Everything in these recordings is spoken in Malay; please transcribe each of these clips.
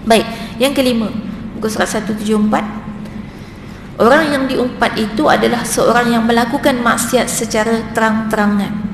Baik, yang kelima, muka surat 174. Orang yang diumpat itu adalah seorang yang melakukan maksiat secara terang-terangan.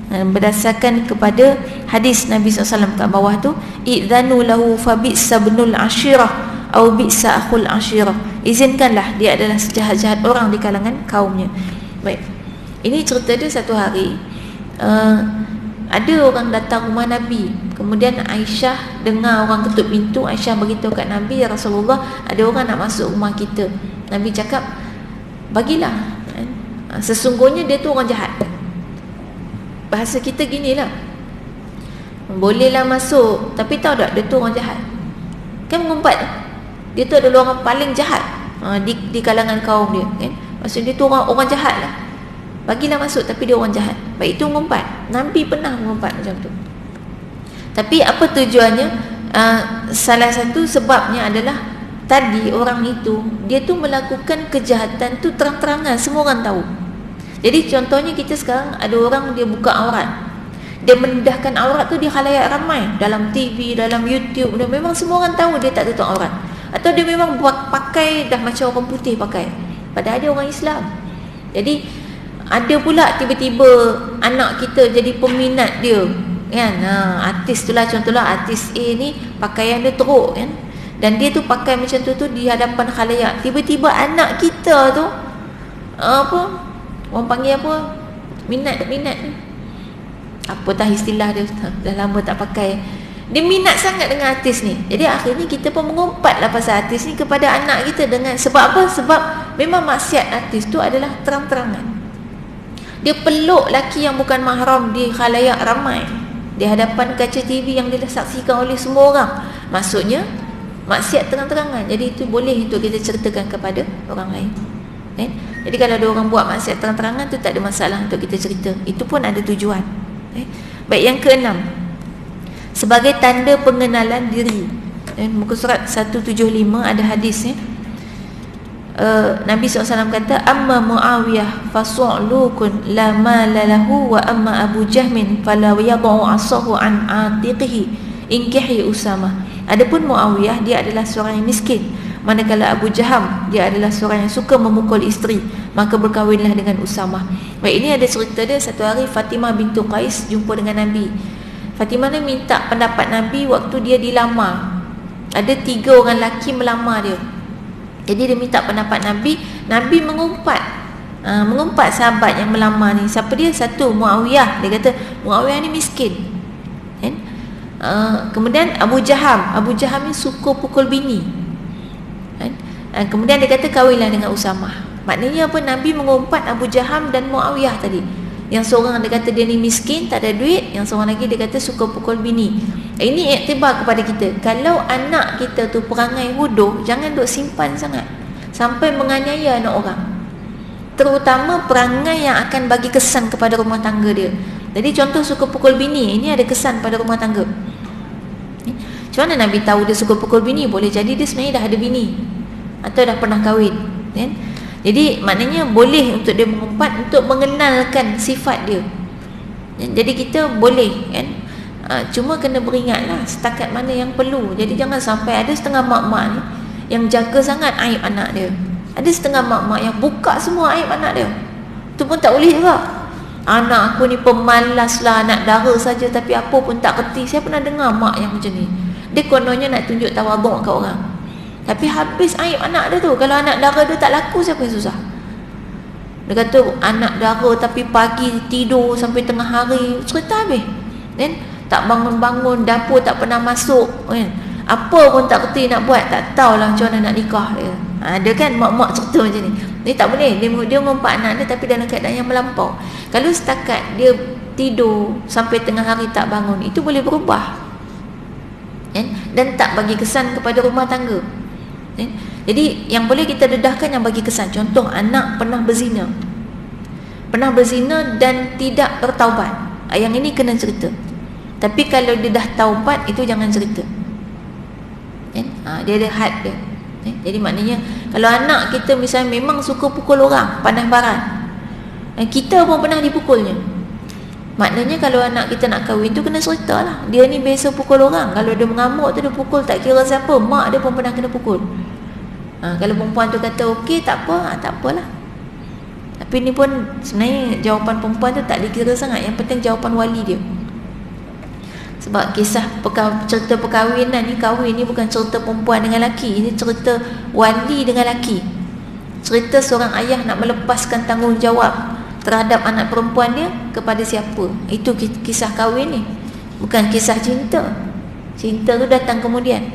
Berdasarkan kepada hadis Nabi SAW kat bawah tu, idzanu lahu fabi'sa ibnul ashirah au bi'sa akhul ashirah. Izinkanlah, dia adalah sejahat-jahat orang di kalangan kaumnya. Baik, ini cerita dia satu hari, ada orang datang rumah Nabi. Kemudian Aisyah dengar orang ketuk pintu. Aisyah beritahu kat Nabi, ya Rasulullah, ada orang nak masuk rumah kita. Nabi cakap, bagilah, sesungguhnya dia tu orang jahat. Bahasa kita ginilah, bolehlah masuk, tapi tahu tak, dia tu orang jahat. Kan mengumpat, dia tu adalah orang paling jahat di kalangan kaum dia, kan? Maksudnya dia tu orang jahat lah. Bagilah masuk, tapi dia orang jahat. Baik, itu mengumpat. Nabi pernah mengumpat macam tu. Tapi apa tujuannya? Salah satu sebabnya adalah tadi orang itu, dia tu melakukan kejahatan tu terang-terangan, semua orang tahu. Jadi contohnya kita sekarang ada orang dia buka aurat, dia mendedahkan aurat tu di khalayak ramai, dalam TV, dalam YouTube, dan memang semua orang tahu dia tak tutup aurat. Atau dia memang buat pakai dah macam orang putih pakai, padahal dia orang Islam. Jadi ada pula tiba-tiba anak kita jadi peminat dia, kan? Artis tu lah, contohlah artis A ni pakaian dia teruk, kan? Dan dia tu pakai macam tu di hadapan khalayak. Tiba-tiba anak kita tu orang panggil apa, minat ni, apatah istilah dia, dah lama tak pakai. Dia minat sangat dengan artis ni. Jadi akhirnya kita pun mengumpatlah pasal artis ni kepada anak kita. Dengan sebab apa? Sebab memang maksiat artis tu adalah terang-terangan. Dia peluk lelaki yang bukan mahram di khalayak ramai, di hadapan kaca TV yang disaksikan oleh semua orang. Maksudnya maksiat terang-terangan. Jadi itu boleh untuk kita ceritakan kepada orang lain, kan? Jadi kalau ada orang buat maksiat terang-terangan tu tak ada masalah untuk kita cerita. Itu pun ada tujuan. Baik, yang keenam, sebagai tanda pengenalan diri. Muka surat 175 ada hadis, Nabi SAW kata, amma Muawiyah fasu'lukun la mala lahu wa amma Abu Jahmin fala yad'u asahu an atiqihi inkihi Usamah. Adapun Muawiyah, dia adalah seorang yang miskin, manakala Abu Jaham, dia adalah seorang yang suka memukul isteri, maka berkahwinlah dengan Usamah. Baik, ini ada cerita dia. Satu hari Fatimah bintu Qais jumpa dengan Nabi. Fatimah ni minta pendapat Nabi waktu dia dilamar. Ada 3 orang lelaki melamar dia. Jadi dia minta pendapat Nabi. Nabi mengumpat sahabat yang melamar ni. Siapa dia? Satu, Muawiyah. Dia kata Muawiyah ni miskin, kan? Kemudian Abu Jaham ni suka pukul bini, kan? Kemudian dia kata kahwinlah dengan Usamah. Maknanya apa? Nabi mengumpat Abu Jaham dan Muawiyah tadi. Yang seorang dia kata dia ni miskin, tak ada duit. Yang seorang lagi dia kata suka pukul bini. Ini iktibar kepada kita. Kalau anak kita tu perangai bodoh, jangan duk simpan sangat sampai menganiaya anak orang. Terutama perangai yang akan bagi kesan kepada rumah tangga dia. Jadi contoh suka pukul bini, ini ada kesan pada rumah tangga. Macam mana Nabi tahu dia suka pukul bini? Boleh jadi dia sebenarnya dah ada bini atau dah pernah kahwin, kan? Jadi maknanya boleh untuk dia mengumpat untuk mengenalkan sifat dia. Jadi kita boleh, kan? Cuma kena beringatlah setakat mana yang perlu. Jadi jangan sampai ada setengah mak-mak ni yang jaga sangat aib anak dia. Ada setengah mak-mak yang buka semua aib anak dia. Itu pun tak boleh juga. Anak aku ni pemalas lah, anak dara saja tapi apa pun tak kerti. Saya pernah dengar mak yang macam ni. Dia kononnya nak tunjuk tawaduk kat orang, tapi habis aib anak dia tu. Kalau anak dara dia tak laku, siapa yang susah? Dia kata anak dara tapi pagi tidur sampai tengah hari, cerita habis, kan? Tak bangun-bangun, dapur tak pernah masuk, kan? Apa pun tak kerti nak buat, tak tahulah macam mana nak nikah dia. Ada kan mak-mak cerita macam ni. Ni tak boleh. Dia mengumpat anak dia tapi dalam keadaan yang melampau. Kalau setakat dia tidur sampai tengah hari tak bangun, itu boleh berubah, kan? Dan tak bagi kesan kepada rumah tangga, kan? Jadi yang boleh kita dedahkan yang bagi kesan. Contoh, anak pernah berzina dan tidak bertaubat. Yang ini kena cerita. Tapi kalau dia dah taubat, itu jangan cerita, kan? Dia ada had dia, kan? Jadi maknanya kalau anak kita misalnya memang suka pukul orang, panas barat, kita pun pernah dipukulnya, Maknanya kalau anak kita nak kahwin tu kena cerita lah. Dia ni biasa pukul orang. Kalau dia mengamuk tu dia pukul tak kira siapa. Mak dia pun pernah kena pukul. Kalau perempuan tu kata okey tak apa, tak apalah. Tapi ni pun sebenarnya jawapan perempuan tu tak dikira sangat. Yang penting jawapan wali dia. Sebab kisah cerita perkahwinan ni, kahwin ni bukan cerita perempuan dengan lelaki. Ini cerita wali dengan lelaki. Cerita seorang ayah nak melepaskan tanggungjawab terhadap anak perempuan dia kepada siapa. Itu kisah kahwin ni. Bukan kisah cinta. Cinta tu datang kemudian.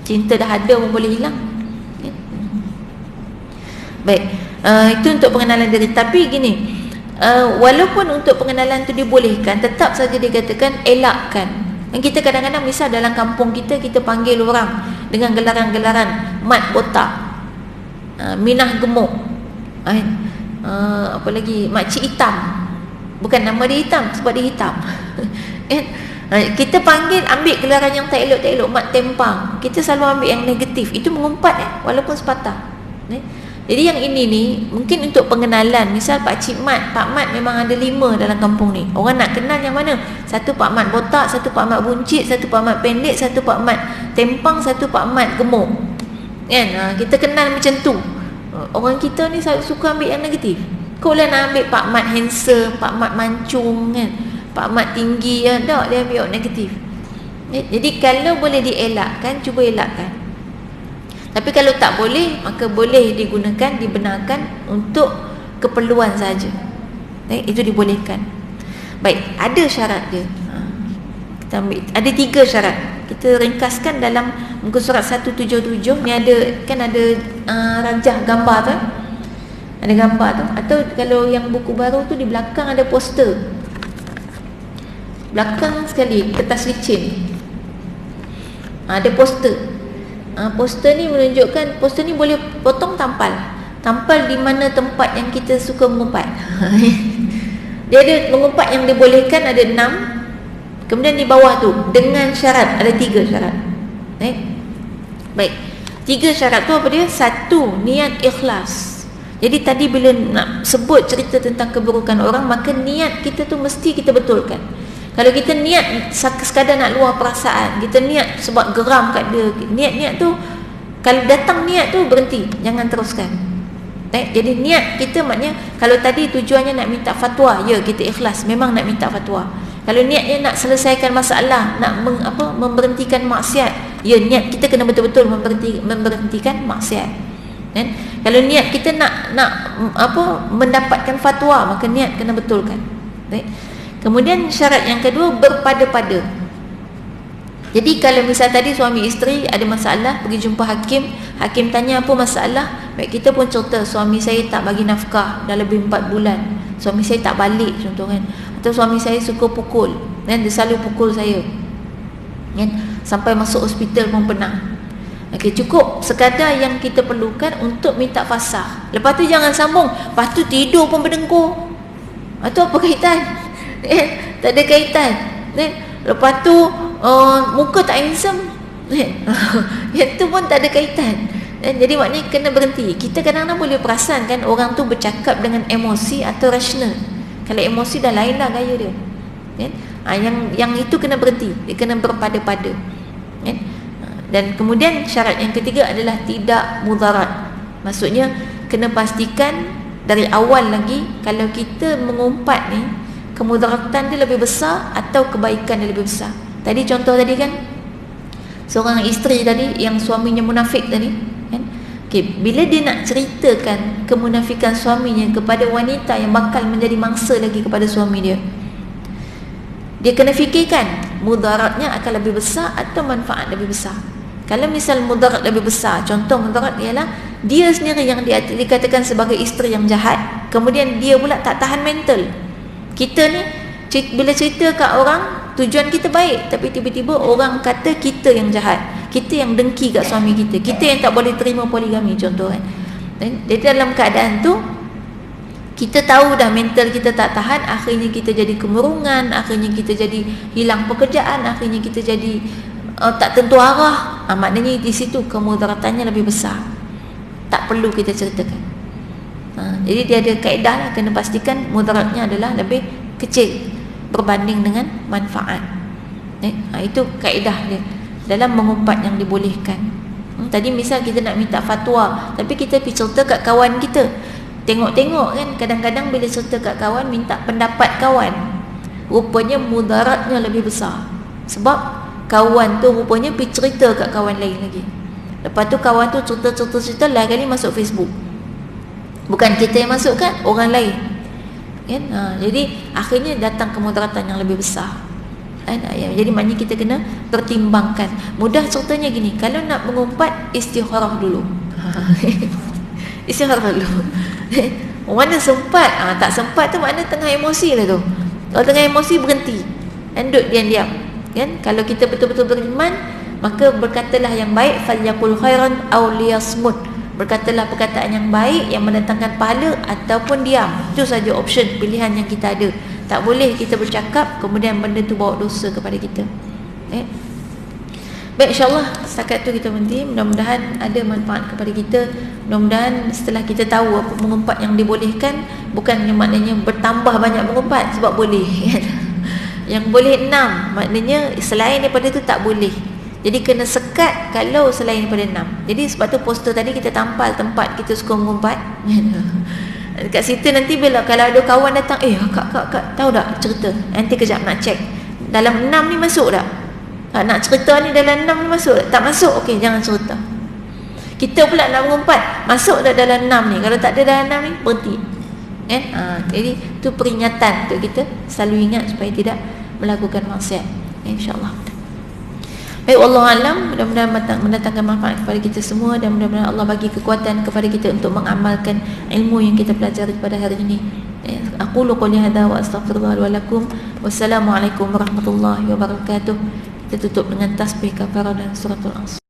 Cinta dah ada pun boleh hilang. Baik, itu untuk pengenalan diri. Tapi gini, walaupun untuk pengenalan tu dibolehkan, tetap saja dikatakan elakkan. Dan kita kadang-kadang misal dalam kampung kita, kita panggil orang dengan gelaran-gelaran mat botak, minah gemuk, apa lagi, makcik hitam. Bukan nama dia hitam, sebab dia hitam. Kita panggil, ambil gelaran yang tak elok-tak elok, mat tempang. Kita selalu ambil yang negatif. Itu mengumpat walaupun sepatah. Jadi yang ini ni mungkin untuk pengenalan. Misal Pakcik Mat, Pak Mat memang ada 5 dalam kampung ni. Orang nak kenal yang mana? Satu Pak Mat botak, satu Pak Mat buncit, satu Pak Mat pendek, satu Pak Mat tempang, satu Pak Mat gemuk. Kan? Kita kenal macam tu. Orang kita ni suka ambil yang negatif. Kau lah nak ambil Pak Mat handsome, Pak Mat mancung kan, Pak Mat tinggi, tak, dia ambil yang negatif. Jadi kalau boleh dielakkan, cuba elakkan. Tapi kalau tak boleh, maka boleh digunakan, dibenarkan untuk keperluan saja. Itu dibolehkan. Baik, ada syarat dia. Kita ambil, ada 3 syarat. Kita ringkaskan dalam muka surat 177 ni. Ada kan, ada rajah gambar tu. Ada gambar tu. Atau kalau yang buku baru tu, di belakang ada poster. Belakang sekali, kertas licin. Ada poster. Poster ni menunjukkan, poster ni boleh potong tampal di mana tempat yang kita suka mengumpat. Dia ada mengumpat yang dibolehkan ada 6. Kemudian di bawah tu dengan syarat, ada 3 syarat. Baik, 3 syarat tu apa dia? 1, niat ikhlas. Jadi tadi bila nak sebut cerita tentang keburukan orang, maka niat kita tu mesti kita betulkan. Kalau kita niat sekadar nak luar perasaan, kita niat sebab geram kat dia, niat-niat tu, kalau datang niat tu berhenti, jangan teruskan. Jadi niat kita maknanya, kalau tadi tujuannya nak minta fatwa, ya kita ikhlas, memang nak minta fatwa. Kalau niatnya nak selesaikan masalah, nak memberhentikan maksiat, ya niat kita kena betul-betul memberhentikan maksiat. Kalau niat kita nak mendapatkan fatwa, maka niat kena betulkan. Kemudian syarat yang kedua, berpada-pada. Jadi kalau misal tadi suami isteri ada masalah, pergi jumpa hakim, hakim tanya apa masalah, baik kita pun cerita, suami saya tak bagi nafkah dah lebih 4 bulan, suami saya tak balik contoh kan, atau suami saya suka pukul, dia selalu pukul saya kan, sampai masuk hospital pun pernah. Okey, cukup sekadar yang kita perlukan untuk minta fasakh. Lepas tu jangan sambung, lepas tu tidur pun berdengkur. Atau apa kaitan? Tak ada kaitan. Lepas tu muka tak handsome. Yang tu pun tak ada kaitan. Jadi maknanya kena berhenti. Kita kadang-kadang boleh perasan kan, orang tu bercakap dengan emosi atau rasional. Kalau emosi dah lain lah gaya dia. Yang itu kena berhenti. Dia kena berpada-pada. Dan kemudian syarat yang ketiga adalah tidak mudarat. Maksudnya kena pastikan dari awal lagi, kalau kita mengumpat ni, kemudaratan dia lebih besar atau kebaikan dia lebih besar. Tadi contoh tadi kan, seorang isteri tadi yang suaminya munafik tadi kan? Okay, bila dia nak ceritakan kemunafikan suaminya kepada wanita yang bakal menjadi mangsa lagi kepada suami dia, dia kena fikirkan mudaratnya akan lebih besar atau manfaat lebih besar. Kalau misal mudarat lebih besar, contoh mudarat ialah dia sendiri yang dikatakan sebagai isteri yang jahat, kemudian dia pula tak tahan mental. Kita ni bila cerita kat orang, tujuan kita baik, tapi tiba-tiba orang kata kita yang jahat, kita yang dengki kat suami kita, kita yang tak boleh terima poligami contoh kan. Jadi dalam keadaan tu, kita tahu dah mental kita tak tahan, akhirnya kita jadi kemurungan, akhirnya kita jadi hilang pekerjaan, akhirnya kita jadi tak tentu arah. Maknanya di situ kemudaratannya lebih besar. Tak perlu kita ceritakan. Jadi dia ada kaedah lah, kena pastikan mudaratnya adalah lebih kecil berbanding dengan manfaat. Itu kaedah dia dalam mengumpat yang dibolehkan. Tadi misal kita nak minta fatwa, tapi kita pergi cerita kat kawan kita. Tengok-tengok kan, kadang-kadang bila cerita kat kawan, minta pendapat kawan, rupanya mudaratnya lebih besar. Sebab kawan tu rupanya pergi cerita kat kawan lain lagi. Lepas tu kawan tu cerita lain kali masuk Facebook. Bukan kita yang masuk kan, orang lain kan? Jadi akhirnya datang kemudaratan yang lebih besar kan? Jadi maknanya kita kena pertimbangkan. Mudah ceritanya gini, kalau nak mengumpat, istikharah dulu. Istikharah dulu. Mana sempat, tak sempat tu makna tengah emosi lah tu. Kalau tengah emosi, berhenti dan duduk diam-diam kan? Kalau kita betul-betul beriman, maka berkatalah yang baik, falyaqul khairan aw liyasmut. Berkatalah perkataan yang baik yang mendatangkan pahala, ataupun diam. Itu saja option, pilihan yang kita ada. Tak boleh kita bercakap kemudian benda tu bawa dosa kepada kita. Baik, insyaAllah setakat tu kita berhenti. Mudah-mudahan ada manfaat kepada kita. Mudah-mudahan setelah kita tahu apa mengumpat yang dibolehkan, bukannya maknanya bertambah banyak mengumpat, sebab boleh. Yang boleh 6, maknanya selain daripada tu tak boleh. Jadi kena sekat kalau selain daripada 6. Jadi sebab tu poster tadi kita tampal tempat kita suka mengumpat. Dekat situ nanti bila kalau ada kawan datang, kak tahu tak cerita, nanti kejap nak check dalam 6 ni masuk tak? Nak cerita ni dalam 6 ni masuk tak? Tak masuk, okey, jangan cerita. Kita pula nak mengumpat, masuk tak dalam 6 ni? Kalau tak ada dalam 6 ni, berhenti kan? Jadi tu peringatan untuk kita selalu ingat supaya tidak melakukan maksiat, insya-Allah. Baik, wallahu alam, mudah-mudahan mendatangkan manfaat kepada kita semua, dan mudah-mudahan Allah bagi kekuatan kepada kita untuk mengamalkan ilmu yang kita pelajari pada hari ini. Aqulu qouli hadza wa astaghfirullah wa lakum. Wassalamualaikum warahmatullahi wabarakatuh. Kita tutup dengan tasbih kafarah dan suratul Asr.